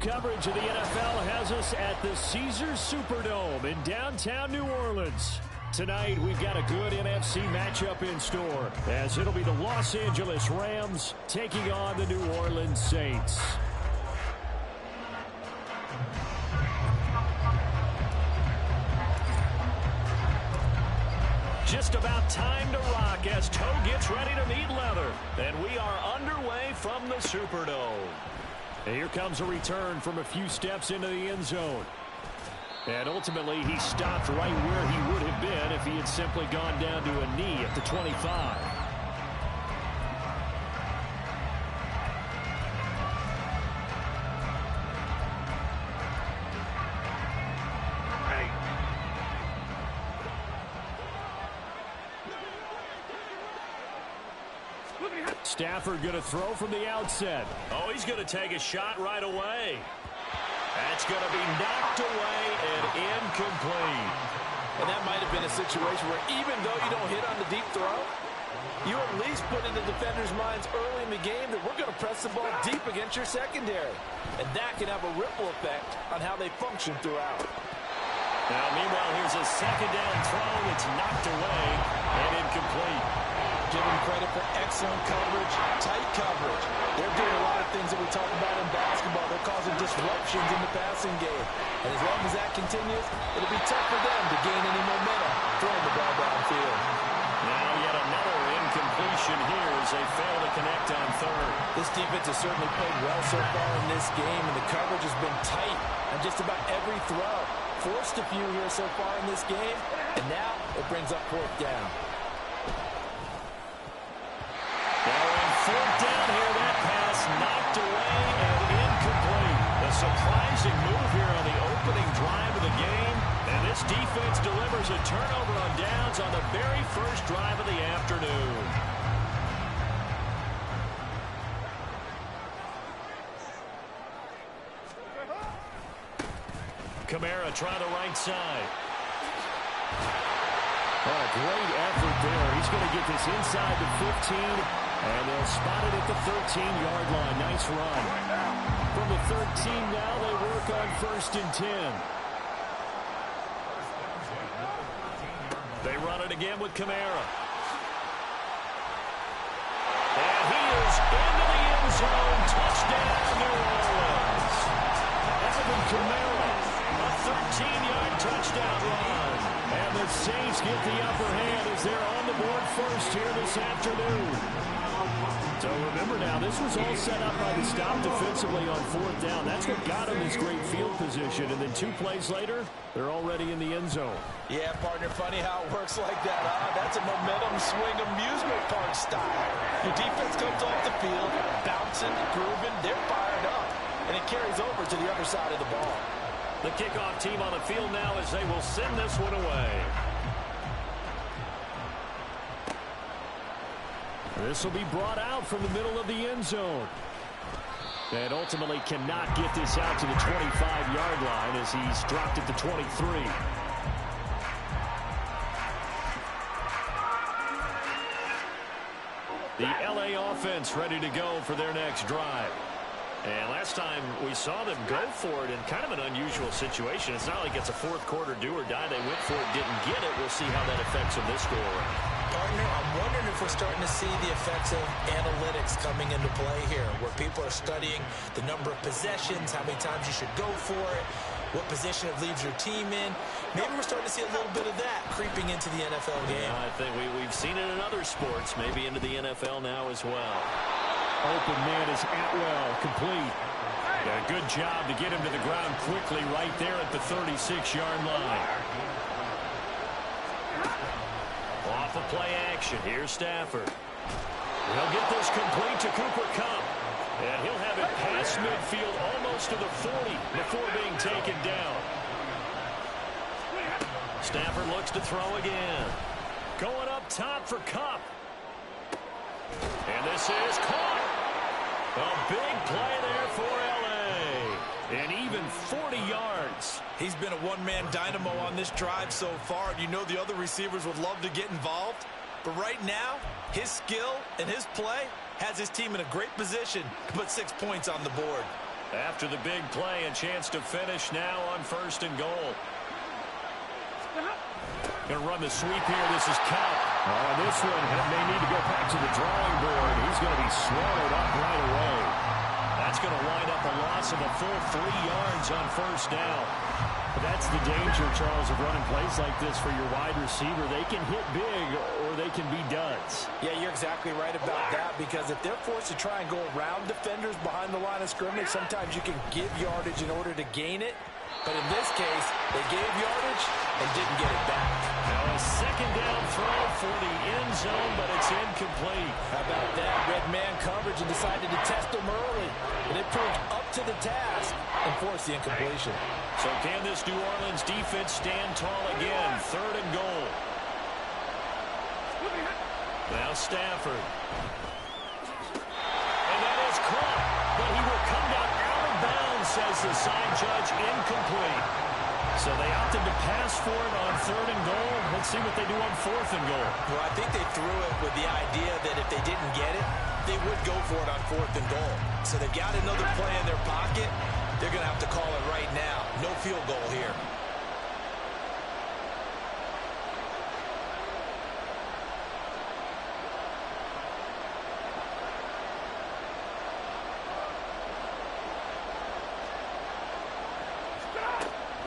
coverage of the NFL has us at the Caesars Superdome in downtown New Orleans. Tonight, we've got a good NFC matchup in store, as it'll be the Los Angeles Rams taking on the New Orleans Saints. Just about time to rock as toe gets ready to meet leather. And we are underway from the Superdome. And here comes a return from a few steps into the end zone. And ultimately, he stopped right where he would have been if he had simply gone down to a knee at the 25. Stafford going to throw from the outset. Oh, he's going to take a shot right away. That's going to be knocked away and incomplete. And that might have been a situation where even though you don't hit on the deep throw, you at least put in the defenders' minds early in the game that we're going to press the ball deep against your secondary. And that can have a ripple effect on how they function throughout. Now, meanwhile, here's a second down throw. It's knocked away and incomplete. Give them credit for excellent coverage, tight coverage. They're doing a lot of things that we talk about in basketball. They're causing disruptions in the passing game. And as long as that continues, it'll be tough for them to gain any momentum throwing the ball downfield. Now yet another incompletion here as they fail to connect on third. This defense has certainly played well so far in this game, and the coverage has been tight on just about every throw. Forced a few here so far in this game, and now it brings up fourth down. Now on fourth down here, that pass knocked away and incomplete. A surprising move here on the opening drive of the game. And this defense delivers a turnover on downs on the very first drive of the afternoon. Kamara trying the right side. Oh, great effort there. He's going to get this inside the 15, and they'll spot it at the 13-yard line. Nice run. From the 13 now, they work on 1st and 10. They run it again with Kamara. And he is into the end zone. Touchdown, New Orleans. Alvin Kamara, a 13-yard touchdown run. And the Saints get the upper hand as they're on the board first here this afternoon. So remember now, this was all set up by the stop defensively on fourth down. That's what got them this great field position. And then 2 plays later, they're already in the end zone. Yeah, partner, funny how it works like that, huh? That's a momentum swing amusement park style. Your defense comes off the field, bouncing, grooving, they're fired up. And it carries over to the other side of the ball. The kickoff team on the field now as they will send this one away. This will be brought out from the middle of the end zone. And ultimately cannot get this out to the 25-yard line as he's dropped at the 23. The LA offense ready to go for their next drive. And last time we saw them go for it in kind of an unusual situation. It's not like it's a fourth quarter do or die. They went for it, didn't get it. We'll see how that affects them this go around. Partner, I'm wondering if we're starting to see the effects of analytics coming into play here, where people are studying the number of possessions, how many times you should go for it, what position it leaves your team in. Maybe we're starting to see a little bit of that creeping into the NFL game. Yeah, I think we've seen it in other sports, maybe into the NFL now as well. Open man is Atwell, complete. A good job to get him to the ground quickly right there at the 36-yard line. Off of play action, here's Stafford. He'll get this complete to Cooper Kupp. And he'll have it past midfield almost to the 40 before being taken down. Stafford looks to throw again. Going up top for Kupp. And this is caught. A big play there for L.A. And even 40 yards. He's been a one-man dynamo on this drive so far, and you know the other receivers would love to get involved. But right now, his skill and his play has his team in a great position to put 6 points on the board. After the big play, a chance to finish now on 1st and goal. Going to run the sweep here. This is Cup. This one may need to go back to the drawing board. He's going to be swallowed up right away. That's going to wind up a loss of a full 3 yards on 1st down. That's the danger, Charles, of running plays like this for your wide receiver. They can hit big or they can be duds. Yeah, you're exactly right about that, because if they're forced to try and go around defenders behind the line of scrimmage, sometimes you can give yardage in order to gain it. But in this case, they gave yardage and didn't get it back. Now a 2nd down throw for the end zone, but it's incomplete. How about that? Red man coverage and decided to test them early. And it proved up to the task and forced the incompletion. So can this New Orleans defense stand tall again? 3rd and goal. Now Stafford. And that is caught. But he will come down out of bounds, says the side judge. Incomplete. So they opted to pass for it on 3rd and goal. Let's see what they do on 4th and goal. Well, I think they threw it with the idea that if they didn't get it, they would go for it on 4th and goal. So they've got another play in their pocket. They're going to have to call it right now. No field goal here.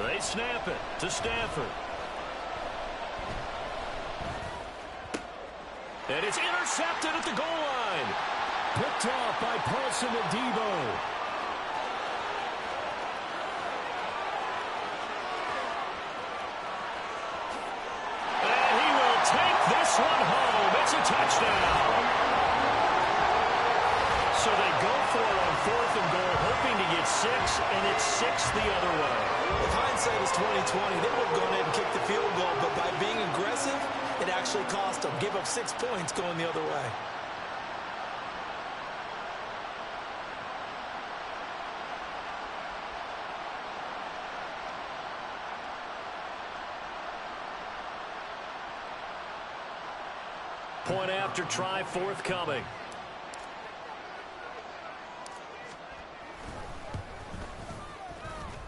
They snap it to Stafford. And it's intercepted at the goal line. Picked off by Paulson Adebo. And he will take this one home. It's a touchdown. So they go for it on 4th and goal, hoping to get 6, and it's 6 the other way. If hindsight is 20/20, they would have gone ahead and kicked the field goal, but by being aggressive, it actually cost them. Give up 6 points going the other way. Point after try forthcoming.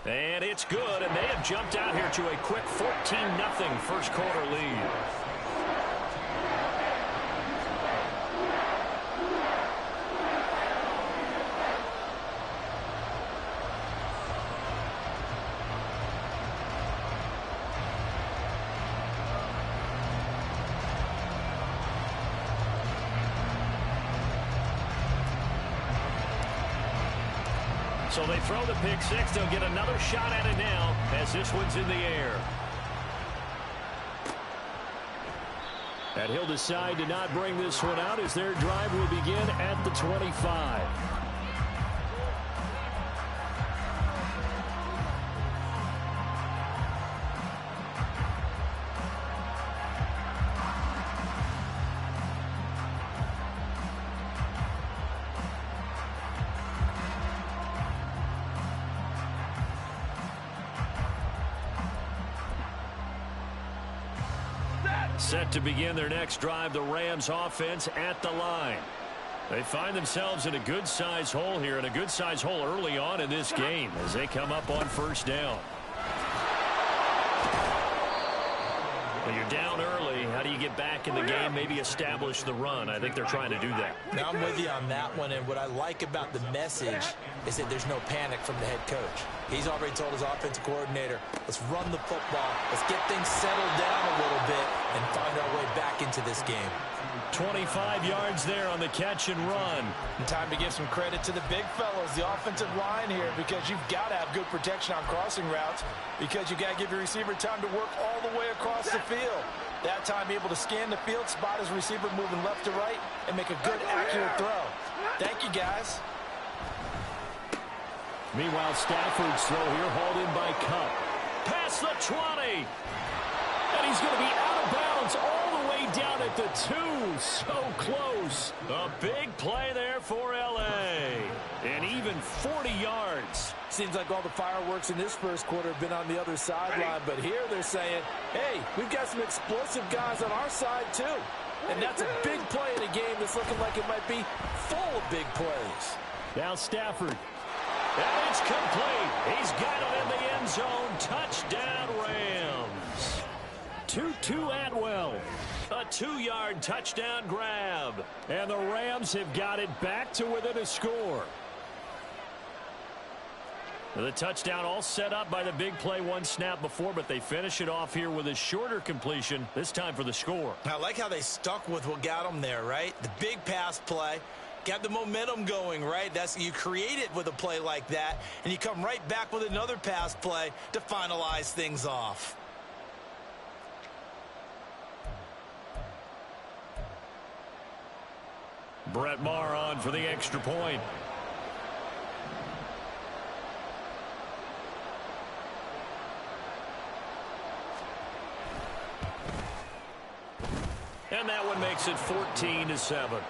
And it's good, and they have jumped out here to a quick 14-0 first quarter lead. So they throw the pick six. They'll get another shot at it now as this one's in the air. And he'll decide to not bring this one out as their drive will begin at the 25. Set to begin their next drive, the Rams offense at the line. They find themselves in a good-sized hole here, and a good-sized hole early on in this game as they come up on first down. When you're down early, how do you get back in the game, maybe establish the run? I think they're trying to do that. Now, I'm with you on that one, and what I like about the message is that there's no panic from the head coach. He's already told his offensive coordinator, let's run the football, let's get things settled down a little bit and find our way back into this game. 25 yards there on the catch and run. And time to give some credit to the big fellows, the offensive line here, because you've got to have good protection on crossing routes, because you got to give your receiver time to work all the way across the field. That time able to scan the field, spot his receiver moving left to right, and make a good, accurate throw. Thank you, guys. Meanwhile, Stafford's throw here hauled in by Cup. Past the 20. And he's going to be out of bounds all the way down at the 2. So close. A big play there for L.A. And even 40 yards. Seems like all the fireworks in this first quarter have been on the other sideline. But here they're saying, hey, we've got some explosive guys on our side too. And that's a big play in a game that's looking like it might be full of big plays. Now Stafford. And it's complete. He's got it in the end zone. Touchdown, Rams. Tutu Atwell. A 2-yard touchdown grab. And the Rams have got it back to within a score. The touchdown all set up by the big play one snap before, but they finish it off here with a shorter completion, this time for the score. I like how they stuck with what got them there, right? The big pass play. Got the momentum going, right? You create it with a play like that, and you come right back with another pass play to finalize things off. Brett Maher on for the extra point. And that one makes it 14-7.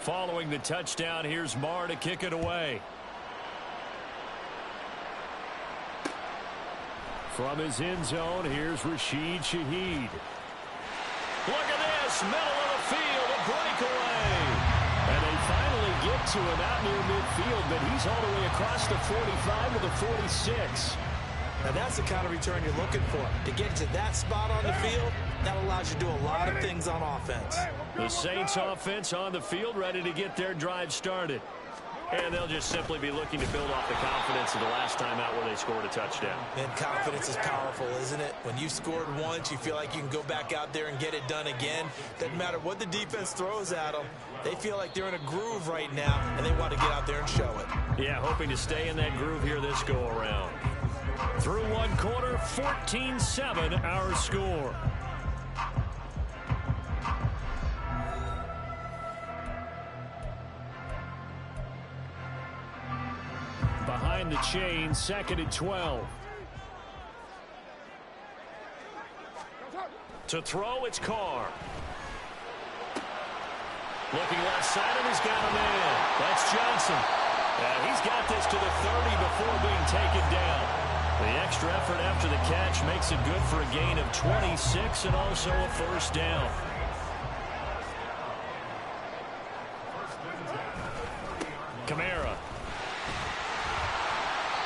Following the touchdown, here's Maher to kick it away. From his end zone, here's Rashid Shaheed. Look at this, middle of the field, a breakaway. And they finally get to him out near midfield, but he's all the way across the 45 to the 46. Now that's the kind of return you're looking for. To get to that spot on the field, that allows you to do a lot of things on offense. The Saints offense on the field, ready to get their drive started. And they'll just simply be looking to build off the confidence of the last time out where they scored a touchdown. And confidence is powerful, isn't it? When you scored once, you feel like you can go back out there and get it done again. Doesn't matter what the defense throws at them. They feel like they're in a groove right now, and they want to get out there and show it. Yeah, hoping to stay in that groove here this go-around. Through one quarter, 14-7 our score. Behind the chain, 2nd and 12. To throw, it's Carr. Looking left side, and he's got a man. That's Johnson. And he's got this to the 30 before being taken down. The extra effort after the catch makes it good for a gain of 26 and also a first down. Kamara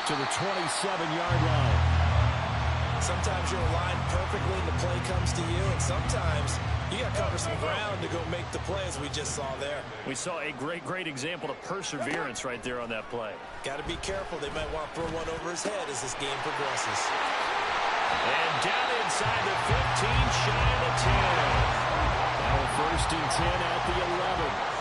to the 27-yard line. Sometimes you're aligned perfectly and the play comes to you, and sometimes you got to cover some ground to go make the play, as we just saw there. We saw a great example of perseverance right there on that play. Got to be careful. They might want to throw one over his head as this game progresses. And down inside the 15, shy of the 10. Now 1st and 10 at the 11.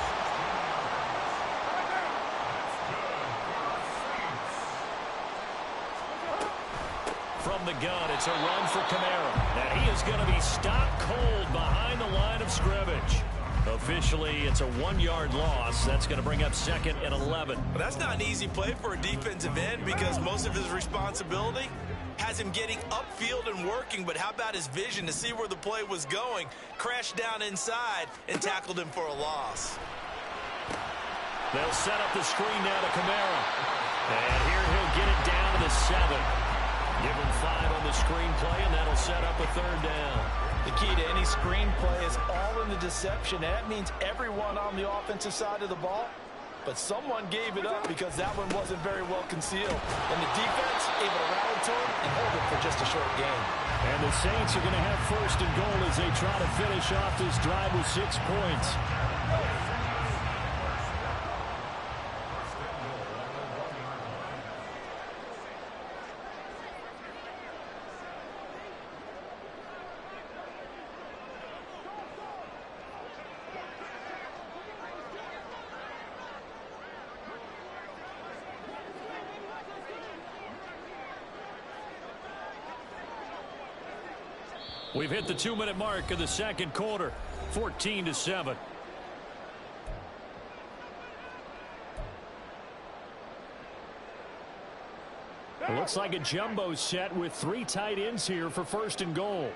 From the gun, it's a run for Kamara. And he is going to be stopped cold behind the line of scrimmage. Officially, it's a 1-yard loss. That's going to bring up 2nd and 11. But that's not an easy play for a defensive end because most of his responsibility has him getting upfield and working. But how about his vision to see where the play was going? Crashed down inside and tackled him for a loss. They'll set up the screen now to Kamara. And here he'll get it down to the 7. Give him 5 on the screenplay, and that'll set up a 3rd down. The key to any screenplay is all in the deception. That means everyone on the offensive side of the ball, but someone gave it up because that one wasn't very well concealed. And the defense able to rally to him and hold it for just a short game. And the Saints are going to have 1st and goal as they try to finish off this drive with 6 points. We've hit the 2-minute mark of the 2nd quarter, 14-7. It looks like a jumbo set with 3 tight ends here for 1st and goal.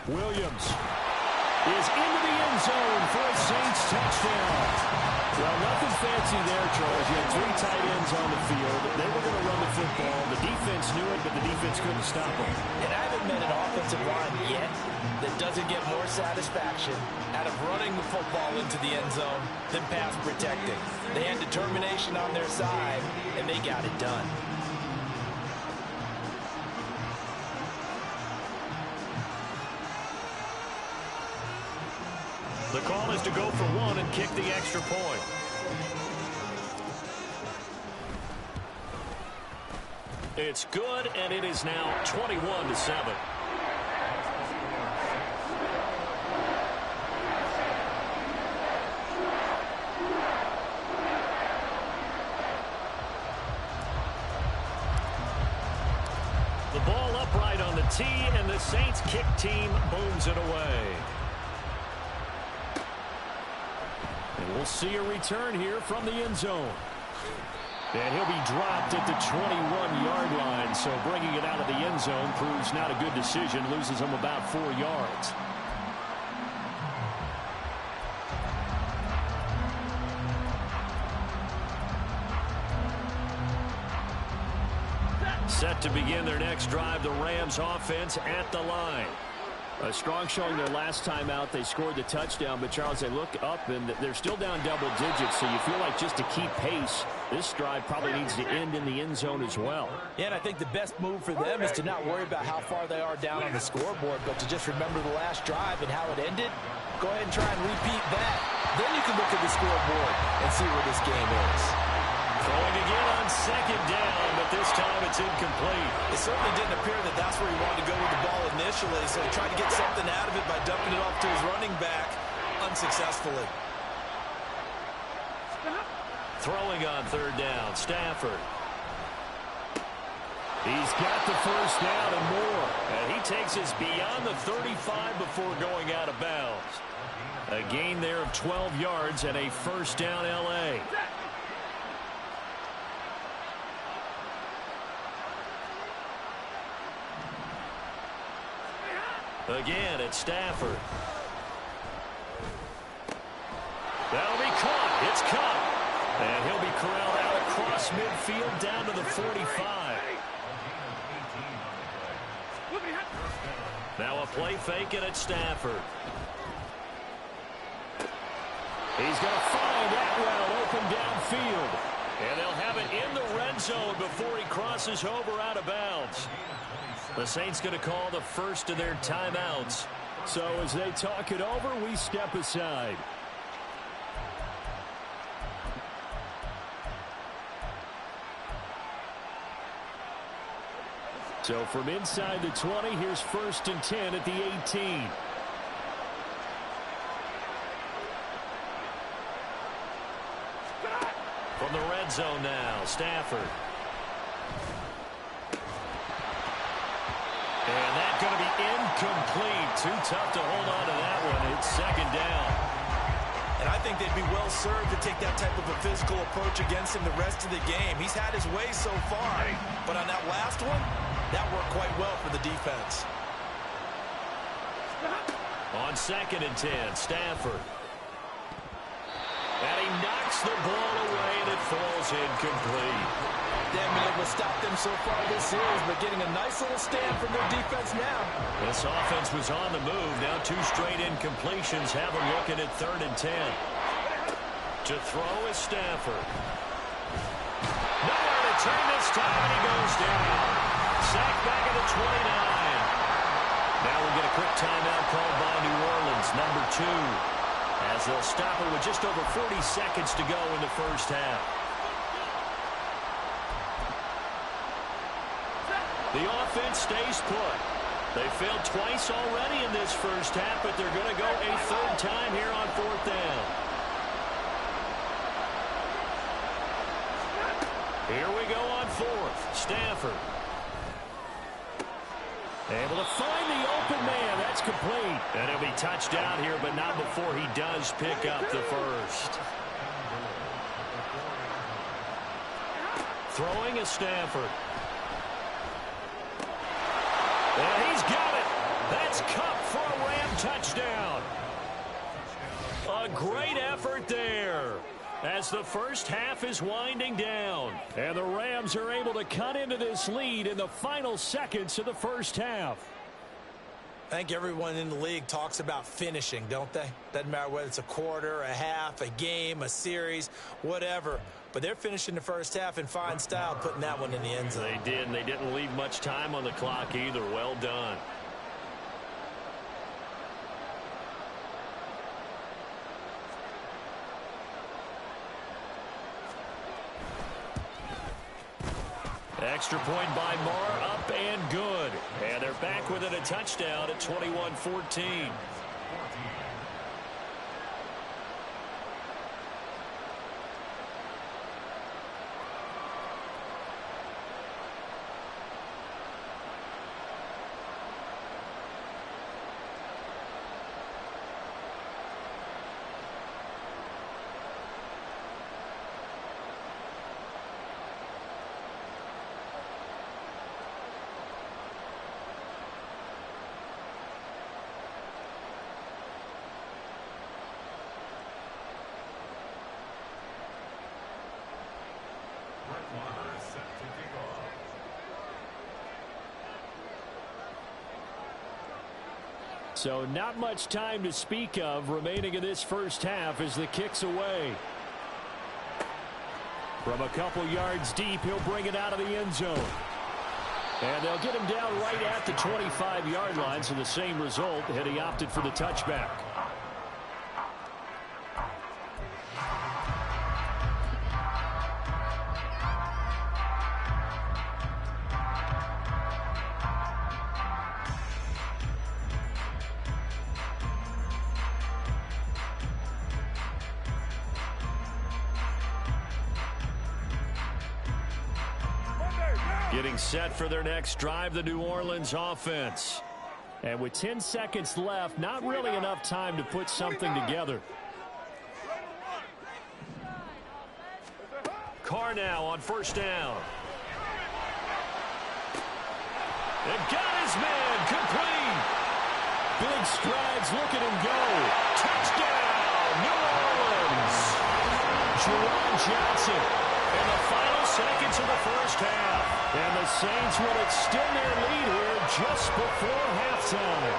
Williams is into the end zone for a Saints touchdown. Well, nothing fancy there, Charles. You had 3 tight ends on the field. They were going to run the football. The defense knew it, but the defense couldn't stop them. And I haven't met an offensive line yet that doesn't get more satisfaction out of running the football into the end zone than pass protecting. They had determination on their side, and they got it done. The call is to go for 1 and kick the extra point. It's good, and it is now 21-7. The ball upright on the tee, and the Saints kick team booms it away. And we'll see a return here from the end zone. And he'll be dropped at the 21-yard line, so bringing it out of the end zone proves not a good decision, loses him about 4 yards. Set to begin their next drive, the Rams offense at the line. A strong showing their last time out. They scored the touchdown, but Charles, they look up and they're still down double digits, so you feel like just to keep pace, this drive probably needs to end in the end zone as well. Yeah, and I think the best move for them is to not worry about how far they are down on the scoreboard, but to just remember the last drive and how it ended. Go ahead and try and repeat that. Then you can look at the scoreboard and see where this game is. Throwing again on 2nd down, but this time it's incomplete. It certainly didn't appear that that's where he wanted to go with the ball initially, so he tried to get something out of it by dumping it off to his running back unsuccessfully. Throwing on 3rd down, Stafford. He's got the 1st down and more, and he takes us beyond the 35 before going out of bounds. A gain there of 12 yards and a 1st down L.A. Again, it's Stafford. That'll be caught. It's caught. And he'll be corralled out across midfield down to the 45. Now a play fake, and it's Stafford. He's going to find that route open downfield. And they'll have it in the red zone before he crosses over out of bounds. The Saints going to call the first of their timeouts. So as they talk it over, we step aside. So from inside the 20, here's 1st and 10 at the 18. From the red zone now, Stafford. And that's going to be incomplete. Too tough to hold on to that one. It's 2nd down. And I think they'd be well served to take that type of a physical approach against him the rest of the game. He's had his way so far, but on that last one, that worked quite well for the defense. On 2nd and 10, Stafford. And he knocks the ball away, and it falls incomplete. They haven't been able to stop them so far this series, but getting a nice little stand from their defense now. This offense was on the move. Now 2 straight incompletions have them looking at 3rd and 10. To throw is Stafford. Nowhere to turn this time, and he goes down. Sacked back at the 29. Now we get a quick timeout called by New Orleans, number 2. As they'll stop it with just over 40 seconds to go in the 1st half. The offense stays put. They failed twice already in this 1st half, but they're going to go a 3rd time here on 4th down. Here we go on 4th. Stafford. Able to find the open man. That's complete. And he'll be touched down here, but not before he does pick up the 1st. Throwing is Stafford. And he's got it. That's Cup for a Ram touchdown. A great effort there as the first half is winding down. And the Rams are able to cut into this lead in the final seconds of the first half. I think everyone in the league talks about finishing, don't they? Doesn't matter whether it's a quarter, a half, a game, a series, whatever. But they're finishing the first half in fine style, putting that one in the end zone. They did, and they didn't leave much time on the clock either. Well done. Extra point by Marr, up and good. And they're back within a touchdown at 21-14. So not much time to speak of remaining in this first half as the kick's away. From a couple yards deep, he'll bring it out of the end zone. And they'll get him down right at the 25-yard line, so the same result had he opted for the touchback. Getting set for their next drive, the New Orleans offense. And with 10 seconds left, not really enough time to put something together. Carr now on first down. They've got his man complete. Big strides, look at him go. Touchdown, New Orleans. Jerron Johnson in the final seconds of the first half. And the Saints will extend their lead here just before halftime.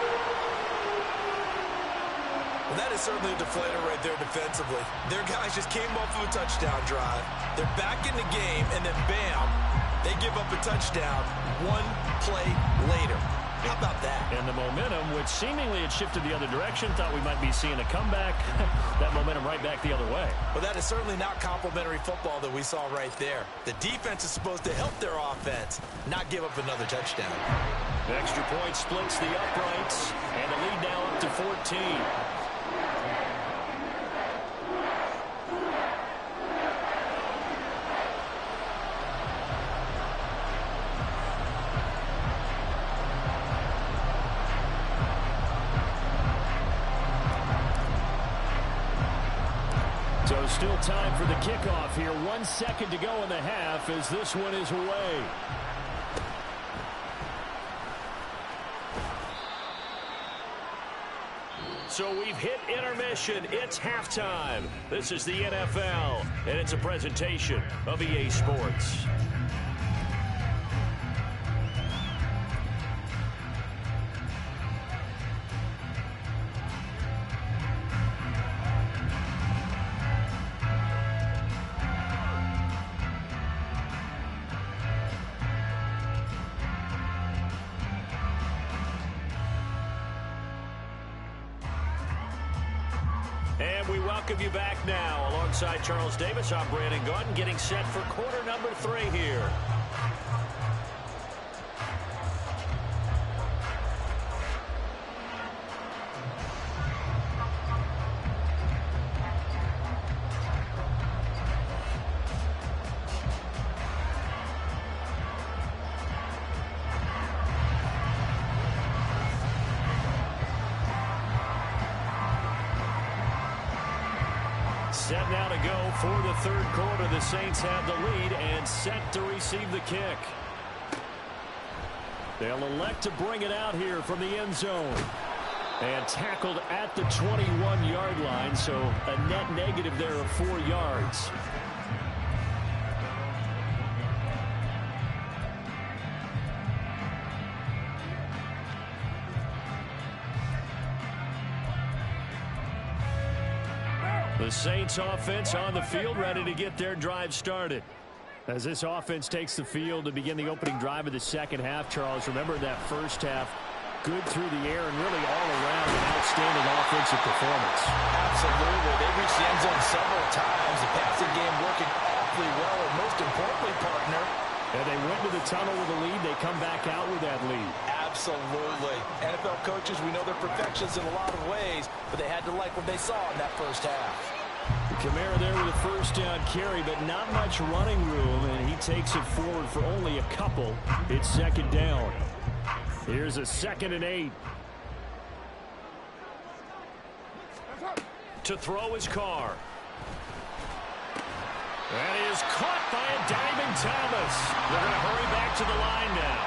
Well, that is certainly a deflator right there defensively. Their guys just came off of a touchdown drive. They're back in the game, and then bam, they give up a touchdown one play later. How about that? And the momentum, which seemingly had shifted the other direction, thought we might be seeing a comeback. That momentum right back the other way. Well, that is certainly not complimentary football that we saw right there. The defense is supposed to help their offense, not give up another touchdown. The extra point splits the uprights, and the lead now up to 14. So still time for the kickoff here. 1 second to go in the half as this one is away. So we've hit intermission. It's halftime. This is the NFL, and it's a presentation of EA Sports. And we welcome you back now. Alongside Charles Davis, I'm Brandon Gaudin, getting set for quarter number 3 here. Set now to go for the third quarter. The Saints have the lead and set to receive the kick. They'll elect to bring it out here from the end zone. And tackled at the 21-yard line, so a net negative there of 4 yards. The Saints offense on the field, ready to get their drive started. As this offense takes the field to begin the opening drive of the second half, Charles, remember that first half, good through the air and really all around an outstanding offensive performance. Absolutely. They reached the end zone several times. The passing game working awfully well, and most importantly, partner. And they went to the tunnel with a lead. They come back out with that lead. Absolutely. NFL coaches, we know they're perfectionists in a lot of ways, but they had to like what they saw in that first half. Kamara there with a first down carry, but not much running room, and he takes it forward for only a couple. It's second down. Here's a 2nd and 8. To throw his Carr. That is caught by a diving Thomas. They're going to hurry back to the line now.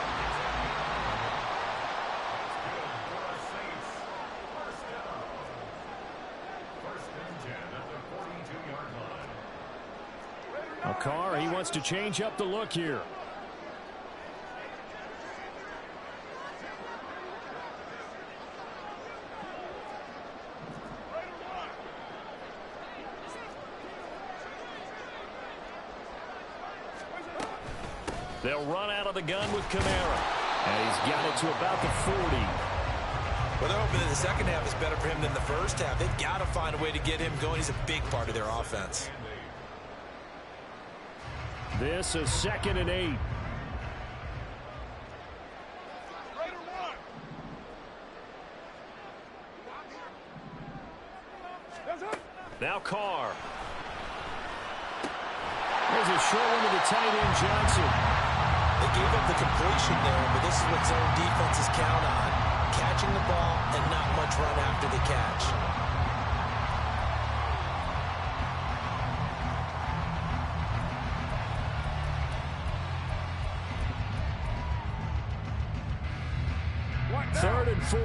Carr, he wants to change up the look here. They'll run out of the gun with Kamara. And he's got it to about the 40. Well, they're hoping that the second half is better for him than the first half. They've got to find a way to get him going. He's a big part of their offense. This is 2nd and 8. Now Carr. There's a short one to the tight end, Johnson. They gave up the completion there, but this is what zone defenses count on. Catching the ball and not much run after the catch. Third and 4.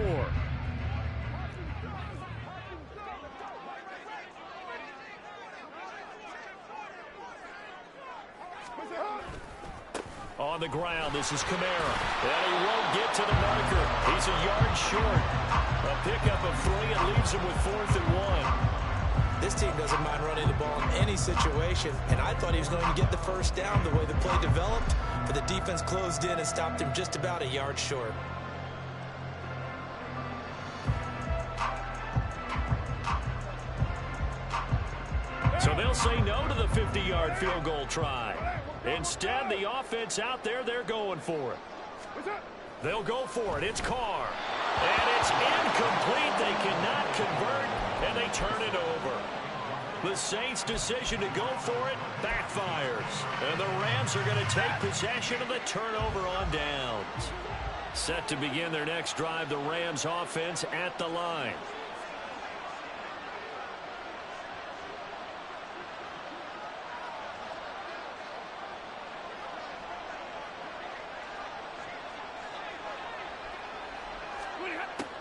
On the ground, this is Kamara. And he won't get to the marker. He's a yard short. A pickup of 3 and leaves him with 4th and 1. This team doesn't mind running the ball in any situation, and I thought he was going to get the first down the way the play developed, but the defense closed in and stopped him just about a yard short. So they'll say no to the 50-yard field goal try. Instead, the offense out there, they're going for it. They'll go for it. It's Carr. And it's incomplete. They cannot convert, and they turn it over. The Saints' decision to go for it backfires. And the Rams are going to take possession of the turnover on downs. Set to begin their next drive, the Rams offense at the line.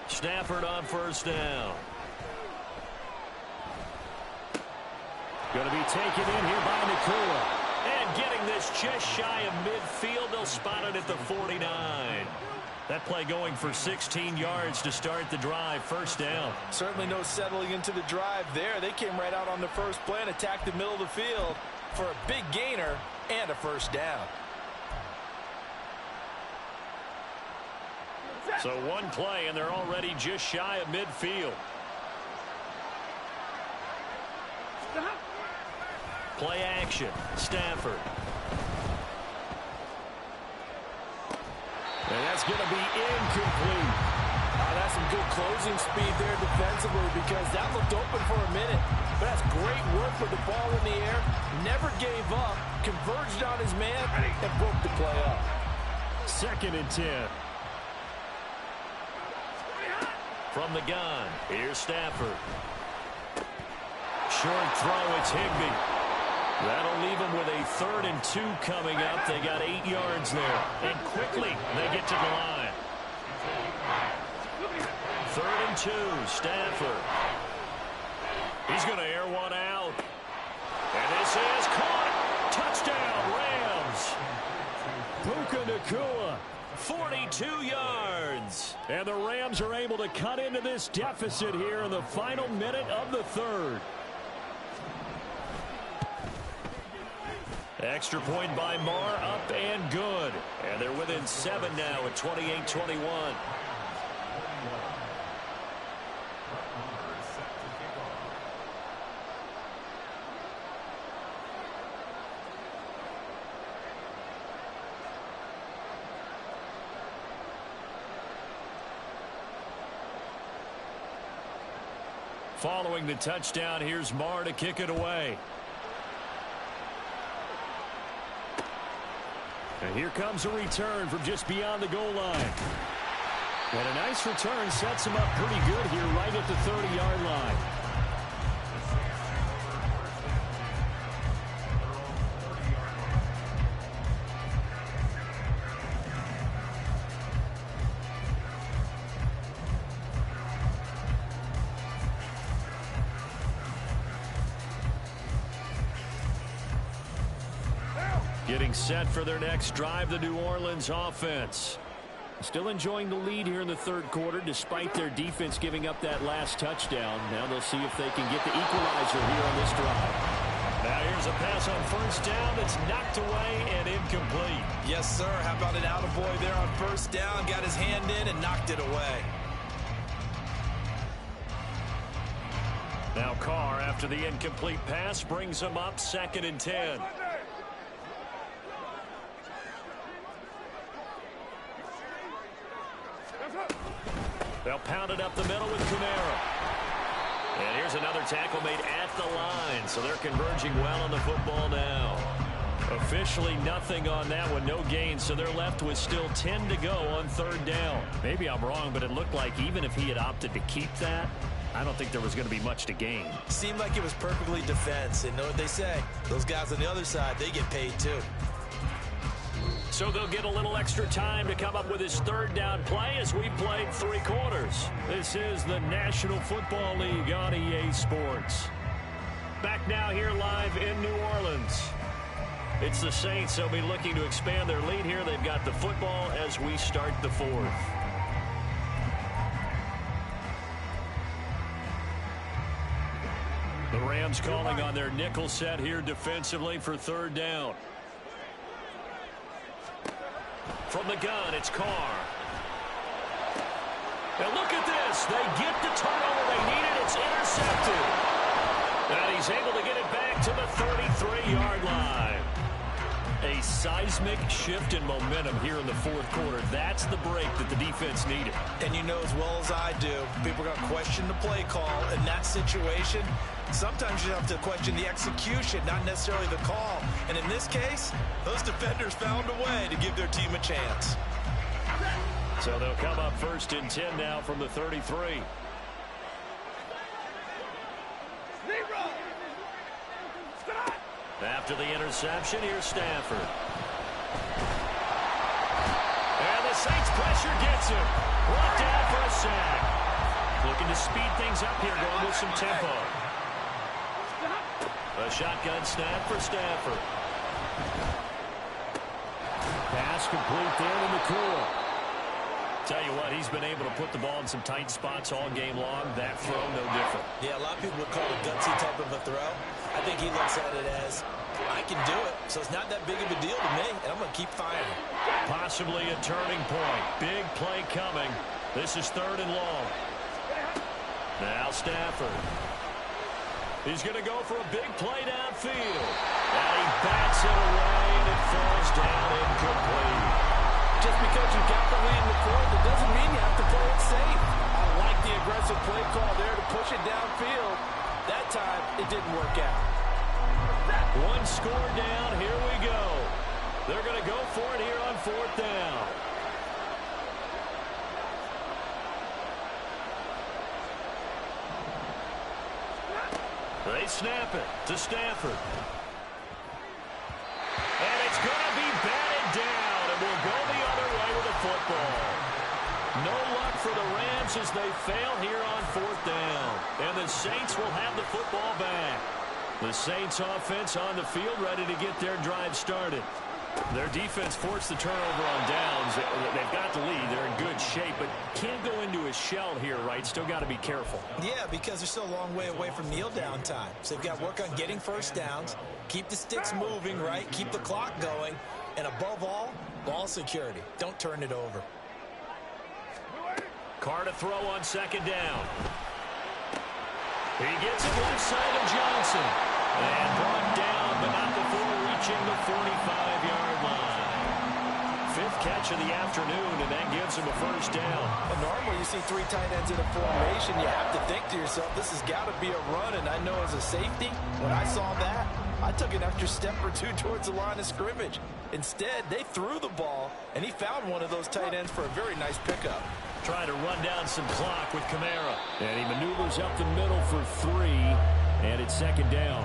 Stafford on first down. Going to be taken in here by Nakua. And getting this just shy of midfield. They'll spot it at the 49. That play going for 16 yards to start the drive. First down. Certainly no settling into the drive there. They came right out on the first play and attacked the middle of the field for a big gainer and a first down. So one play, and they're already just shy of midfield. Play action. Stafford. And that's going to be incomplete. That's some good closing speed there defensively, because that looked open for a minute. But that's great work with the ball in the air. Never gave up. Converged on his man and broke the play up. 2nd and 10. From the gun, here's Stafford. short throw. It's Higbee. That'll leave them with a 3rd and 2 coming up. They got 8 yards there. And quickly, they get to the line. 3rd and 2, Stafford. He's going to air one out. And this is caught. Touchdown, Rams. Puka Nacua, 42 yards. And the Rams are able to cut into this deficit here in the final minute of the 3rd. Extra point by Marr, up and good. And they're within 7 now at 28-21. Following the touchdown, here's Marr to kick it away. And here comes a return from just beyond the goal line. And a nice return sets him up pretty good here right at the 30-yard line. Getting set for their next drive, the New Orleans offense. Still enjoying the lead here in the 3rd quarter, despite their defense giving up that last touchdown. Now they'll see if they can get the equalizer here on this drive. Now here's a pass on 1st down. It's knocked away and incomplete. Yes, sir. How about an attaboy there on 1st down? Got his hand in and knocked it away. Now Carr, after the incomplete pass, brings them up 2nd and 10. They'll pound it up the middle with Kamara. And here's another tackle made at the line. So they're converging well on the football now. Officially nothing on that one. No gain. So they're left with still 10 to go on 3rd down. Maybe I'm wrong, but it looked like even if he had opted to keep that, I don't think there was going to be much to gain. Seemed like it was perfectly defense. And know what they say? Those guys on the other side, they get paid too. So they'll get a little extra time to come up with his 3rd down play as we played 3 quarters. This is the National Football League on EA Sports. Back now here live in New Orleans. It's the Saints. They'll be looking to expand their lead here. They've got the football as we start the 4th. The Rams calling on their nickel set here defensively for 3rd down. From the gun, it's Carr. Now look at this. They get the turnover they needed. It's intercepted. And he's able to get it back to the 33-yard line. A seismic shift in momentum here in the 4th quarter. That's the break that the defense needed. And you know as well as I do, people are going to question the play call in that situation. Sometimes you have to question the execution, not necessarily the call. And in this case, those defenders found a way to give their team a chance. So they'll come up 1st and 10 now from the 33. After the interception, here's Stafford. And the Saints pressure gets him. Brought down for a sack. Looking to speed things up here, going with some tempo. A shotgun snap for Stafford. Pass complete there to Nacua. Tell you what, he's been able to put the ball in some tight spots all game long. That throw, no different. Yeah, a lot of people would call it a gutsy type of a throw. I think he looks at it as, I can do it, so it's not that big of a deal to me, and I'm going to keep firing. Possibly a turning point. Big play coming. This is 3rd and long. Now Stafford. He's going to go for a big play downfield. And he bats it away, and it falls down incomplete. Just because you got the lead in the 4th, it doesn't mean you have to play it safe. I like the aggressive play call there to push it downfield. That time, it didn't work out. One score down. Here we go. They're going to go for it here on 4th down. They snap it to Stafford. And it's going to be batted down, and we'll go the other way with the football. No luck for the Rams as they fail here on 4th down. And the Saints will have the football back. The Saints offense on the field ready to get their drive started. Their defense forced the turnover on downs. They've got the lead. They're in good shape, but can't go into a shell here, right? Still got to be careful. Yeah, because they're still a long way away from kneel down time. So they've got to work on getting first downs, keep the sticks moving, right? Keep the clock going, and above all, ball security. Don't turn it over. Carr to throw on 2nd down. He gets it left side of Johnson. And brought down, but not before reaching the 45-yard line. 5th catch of the afternoon, and that gives him a first down. And normally you see 3 tight ends in a formation, you have to think to yourself, this has got to be a run. And I know as a safety, when I saw that, I took an extra step or two towards the line of scrimmage. Instead, they threw the ball, and he found one of those tight ends for a very nice pickup. Trying to run down some clock with Kamara. And he maneuvers up the middle for 3, and it's 2nd down.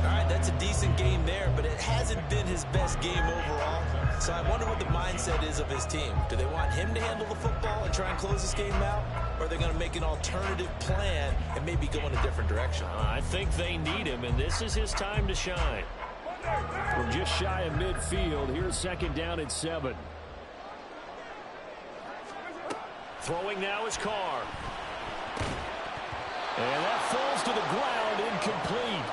All right, that's a decent game there, but it hasn't been his best game overall. So I wonder what the mindset is of his team. Do they want him to handle the football and try and close this game out? Or are they going to make an alternative plan and maybe go in a different direction? I think they need him, and this is his time to shine. We're just shy of midfield. Here's 2nd down at 7. Throwing now is Carr. And that falls to the ground, incomplete.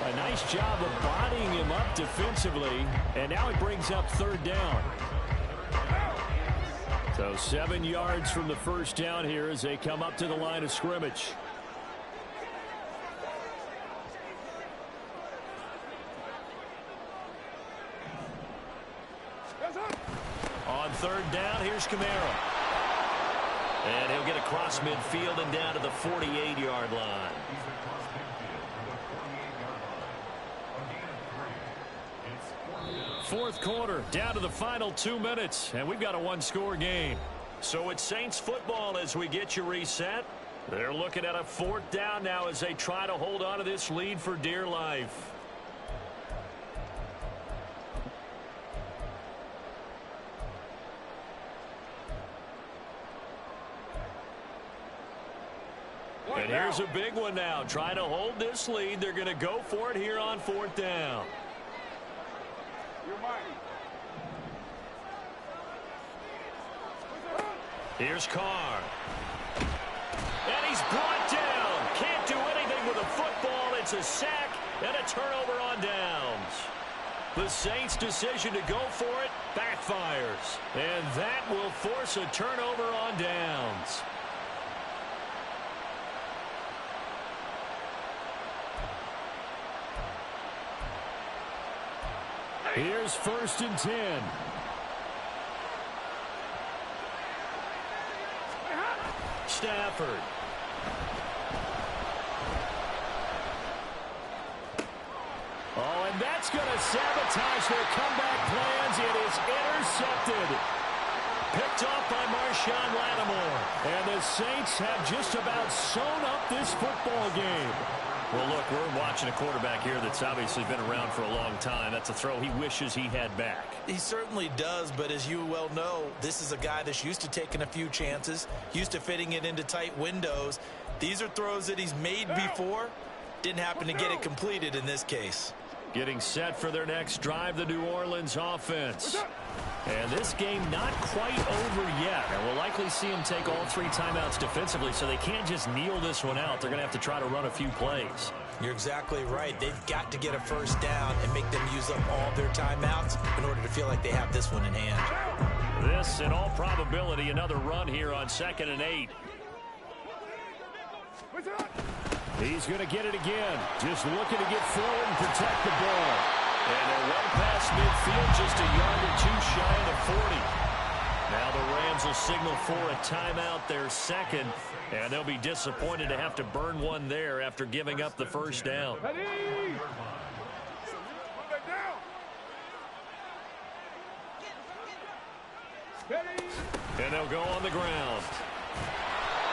A nice job of bodying him up defensively. And now he brings up 3rd down. So 7 yards from the first down here as they come up to the line of scrimmage. On 3rd down, here's Kamara. And he'll get across midfield and down to the 48-yard line. Fourth quarter, down to the final 2 minutes, and we've got a 1-score game. So it's Saints football as we get you reset. They're looking at a 4th down now as they try to hold on to this lead for dear life. And here's a big one now. Trying to hold this lead. They're going to go for it here on 4th down. Here's Carr. And he's brought down. Can't do anything with a football. It's a sack and a turnover on downs. The Saints' decision to go for it backfires. And that will force a turnover on downs. Here's 1st and 10. Stafford. Oh, and that's going to sabotage their comeback plans. It is intercepted. Picked off by Marshawn Lattimore. And the Saints have just about sewn up this football game. Well, look, we're watching a quarterback here that's obviously been around for a long time. That's a throw he wishes he had back. He certainly does, but as you well know, this is a guy that's used to taking a few chances, used to fitting it into tight windows. These are throws that he's made before. Didn't happen to get it completed in this case. Getting set for their next drive, the New Orleans offense. And this game not quite over yet. And we'll likely see them take all 3 timeouts defensively, so they can't just kneel this one out. They're going to have to try to run a few plays. You're exactly right. They've got to get a first down and make them use up all their timeouts in order to feel like they have this one in hand. This, in all probability, another run here on 2nd and 8. He's going to get it again. Just looking to get forward and protect the ball. And they're one past midfield, just a yard or 2 shy of the 40. Now the Rams will signal for a timeout, their 2nd, and they'll be disappointed to have to burn one there after giving up the first down. And they'll go on the ground.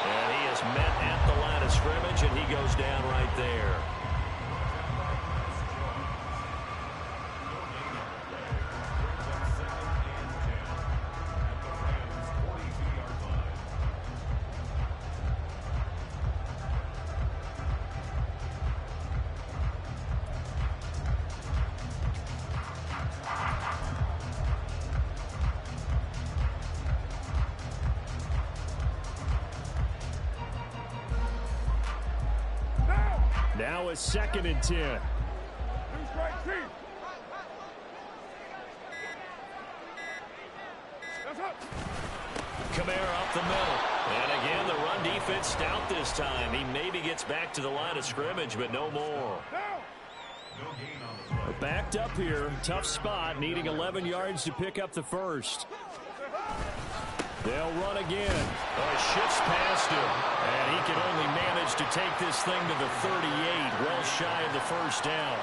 And he is met at the line of scrimmage, and he goes down right there. Now it's 2nd and 10. Kamara up the middle. And again, the run defense stout this time. He maybe gets back to the line of scrimmage, but no more. Backed up here. Tough spot, needing 11 yards to pick up the first. They'll run again. Oh, shifts past him. And he can only manage to take this thing to the 38, well shy of the first down.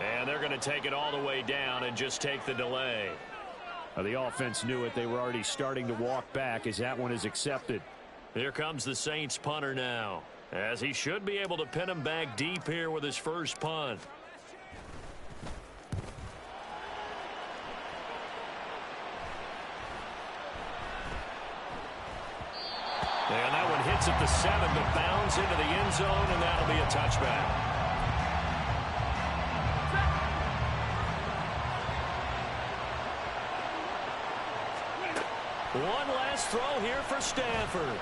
And they're going to take it all the way down and just take the delay. The offense knew it. They were already starting to walk back as that one is accepted. Here comes the Saints punter now, as he should be able to pin him back deep here with his first punt. And that one hits at the 7, but bounds into the end zone, and that'll be a touchback. One last throw here for Stanford.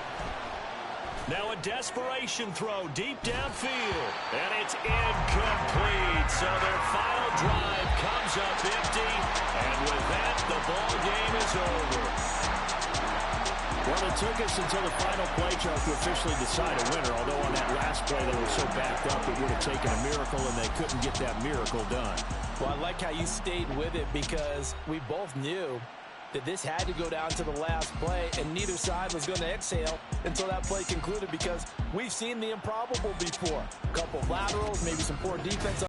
Now a desperation throw deep downfield. And it's incomplete. So their final drive comes up empty. And with that, the ball game is over. Well, it took us until the final play chart to officially decide a winner. Although on that last play they were so backed up it would have taken a miracle, and they couldn't get that miracle done. Well, I like how you stayed with it, because we both knew that this had to go down to the last play, and neither side was going to exhale until that play concluded, because we've seen the improbable before. A couple of laterals, maybe some poor defense